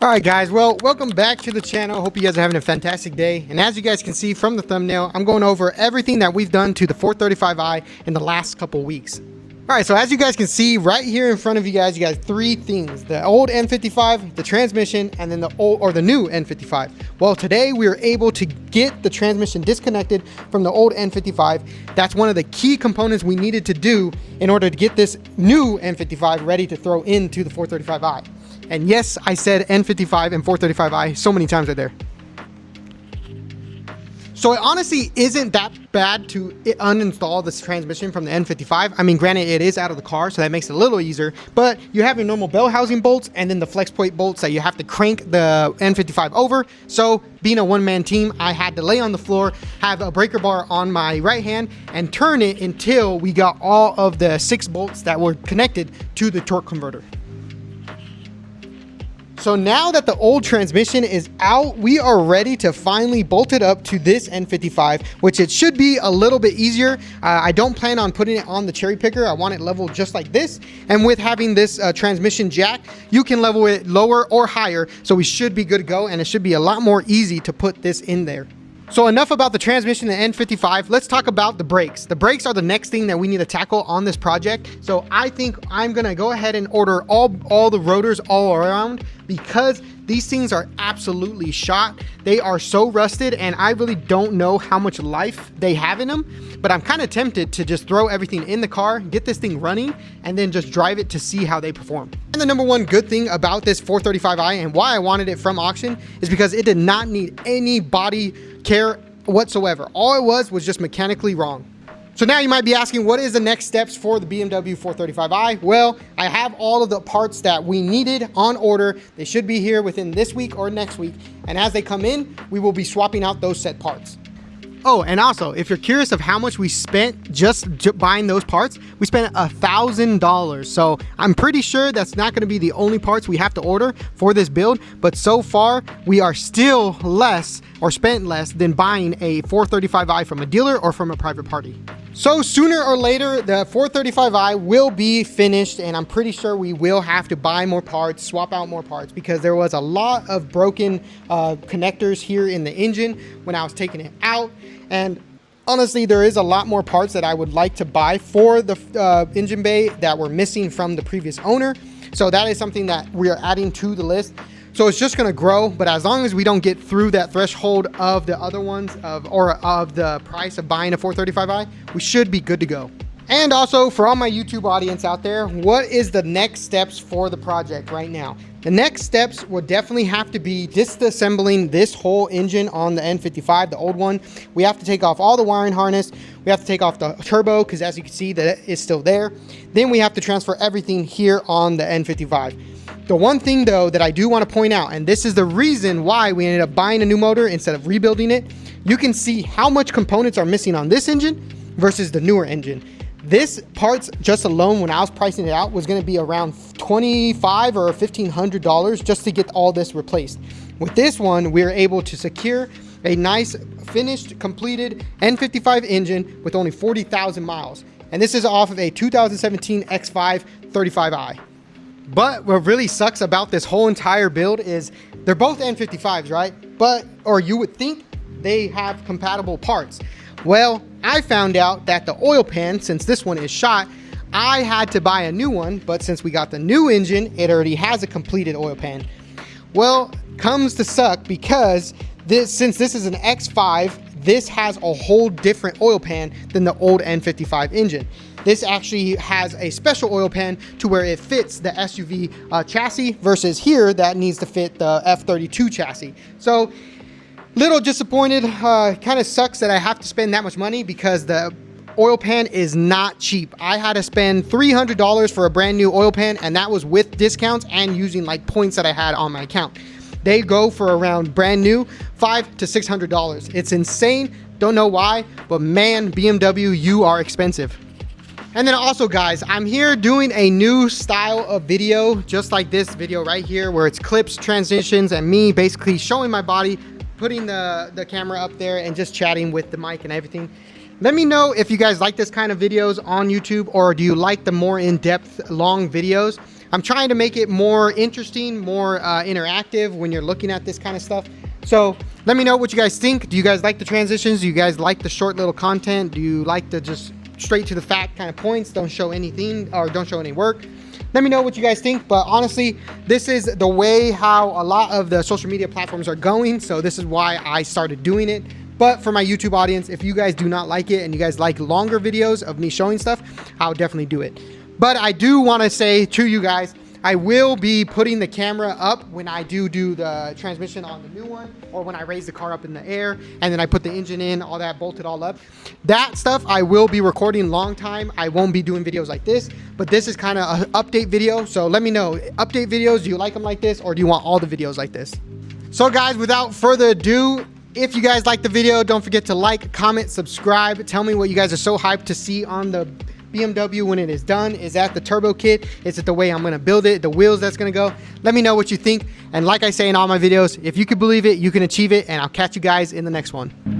All right, guys, well, welcome back to the channel. Hope you guys are having a fantastic day. And as you guys can see from the thumbnail, I'm going over everything that we've done to the 435i in the last couple weeks. All right, so as you guys can see right here in front of you guys, you got three things: the old N55, the transmission, and then the new N55. Well, today we were able to get the transmission disconnected from the old N55. That's one of the key components we needed to do in order to get this new N55 ready to throw into the 435i. And yes, I said N55 and 435i so many times right there. So it honestly isn't that bad to uninstall this transmission from the N55. I mean, granted, it is out of the car, so that makes it a little easier. But you have your normal bell housing bolts and then the flex plate bolts that you have to crank the N55 over. So being a one-man team, I had to lay on the floor, have a breaker bar on my right hand, and turn it until we got all of the 6 bolts that were connected to the torque converter. So now that the old transmission is out, we are ready to finally bolt it up to this N55, which it should be a little bit easier. I don't plan on putting it on the cherry picker. I want it leveled just like this. And with having this transmission jack, you can level it lower or higher. So we should be good to go, and it should be a lot more easy to put this in there. So enough about the transmission and N55. Let's talk about the brakes. The brakes are the next thing that we need to tackle on this project. So I think I'm gonna go ahead and order all the rotors all around, because these things are absolutely shot. They are so rusted, and I really don't know how much life they have in them, but I'm kind of tempted to just throw everything in the car, get this thing running, and then just drive it to see how they perform. And the number one good thing about this 435i and why I wanted it from auction is because it did not need any body care whatsoever. All it was just mechanically wrong. So now you might be asking, what is the next steps for the BMW 435i? Well, I have all of the parts that we needed on order. They should be here within this week or next week. And as they come in, we will be swapping out those set parts. Oh, and also, if you're curious of how much we spent just buying those parts, we spent $1,000. So I'm pretty sure that's not going to be the only parts we have to order for this build. But so far, we are still less or spent less than buying a 435i from a dealer or from a private party. So sooner or later, the 435i will be finished, and I'm pretty sure we will have to buy more parts, swap out more parts, because there was a lot of broken connectors here in the engine when I was taking it out. And honestly, there is a lot more parts that I would like to buy for the engine bay that were missing from the previous owner. So that is something that we are adding to the list. So it's just going to grow, but as long as we don't get through that threshold of the other ones of the price of buying a 435i, we should be good to go. And also, for all my YouTube audience out there, what is the next steps for the project right now? The next steps would definitely have to be disassembling this whole engine on the N55, the old one. We have to take off all the wiring harness. We have to take off the turbo, because as you can see, that is still there. Then we have to transfer everything here on the N55. The one thing though that I do want to point out, and this is the reason why we ended up buying a new motor instead of rebuilding it, you can see how much components are missing on this engine versus the newer engine. This parts just alone, when I was pricing it out, was going to be around $2,500 or $1,500 just to get all this replaced. With this one, we were able to secure a nice finished completed N55 engine with only 40,000 miles. And this is off of a 2017 X5 35i. But what really sucks about this whole entire build is they're both N55s, right? Or you would think they have compatible parts. Well, I found out that the oil pan, since this one is shot, I had to buy a new one, but since we got the new engine, it already has a completed oil pan. Well, comes to suck because since this is an X5, this has a whole different oil pan than the old N55 engine. This actually has a special oil pan to where it fits the SUV chassis versus here that needs to fit the F32 chassis. So little disappointed, kind of sucks that I have to spend that much money because the oil pan is not cheap. I had to spend $300 for a brand new oil pan, and that was with discounts and using like points that I had on my account. They go for around brand new $500 to $600. It's insane. Don't know why, but man, BMW, you are expensive. And then also, guys, I'm here doing a new style of video, just like this video right here, where it's clips, transitions, and me basically showing my body, putting the camera up there, and just chatting with the mic and everything. Let me know if you guys like this kind of videos on YouTube, or do you like the more in-depth long videos. I'm trying to make it more interesting, more interactive when you're looking at this kind of stuff. So let me know what you guys think. Do you guys like the transitions? Do you guys like the short little content? Do you like the just straight to the fact kind of points? Don't show anything or don't show any work. Let me know what you guys think. But honestly, this is the way how a lot of the social media platforms are going. So this is why I started doing it. But for my YouTube audience, if you guys do not like it and you guys like longer videos of me showing stuff, I'll definitely do it. But I do want to say to you guys, I will be putting the camera up when I do the transmission on the new one, or when I raise the car up in the air and then I put the engine in, all that, bolted all up. That stuff I will be recording long time. I won't be doing videos like this, but this is kind of an update video. So let me know, update videos, do you like them like this, or do you want all the videos like this? So guys, without further ado, if you guys like the video, don't forget to like, comment, subscribe. Tell me what you guys are so hyped to see on the BMW when it is done. Is that the turbo kit? Is it the way I'm going to build it? The wheels that's going to go? Let me know what you think. And like I say in all my videos, if you can believe it, you can achieve it. And I'll catch you guys in the next one.